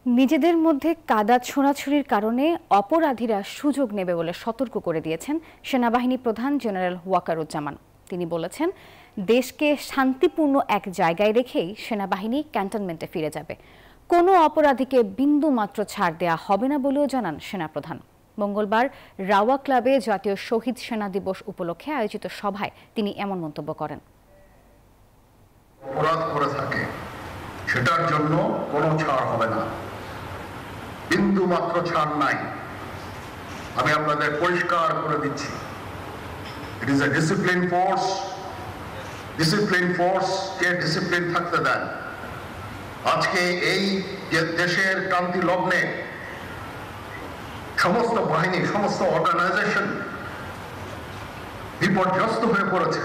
নিজেদের মধ্যে কাদা ছোঁড়াছুড়ির কারণে অপরাধীরা সুযোগ নেবে বলে সতর্ক করে দিয়েছেন সেনাবাহিনী প্রধান জেনারেল ওয়াকারুজ্জামান। তিনি বলেছেন, দেশকে শান্তিপূর্ণ এক জায়গায় রেখেই সেনাবাহিনী ক্যান্টনমেন্টে ফিরে যাবে। কোনো অপরাধীকে বিন্দুমাত্র ছাড় দেয়া হবে না বলেও জানান সেনাপ্রধান। মঙ্গলবার রাওয়া ক্লাবে জাতীয় শহীদ সেনা দিবস উপলক্ষে আয়োজিত সভায় তিনি এমন মন্তব্য করেন। অপরাধ করে থাকে সেটার জন্য কোনো ছাড় হবে না, বিন্দু মাত্র ছাড় নাই। আমি আপনাদের পরিষ্কার করে দিচ্ছি, it is a discipline force. Discipline force K discipline থাকতে দেন। আজকে এই যে দেশের ক্রান্তি লগ্নে সমস্ত বাহিনী, সমস্ত অর্গানাইজেশন বিপর্যস্ত হয়ে পড়েছে।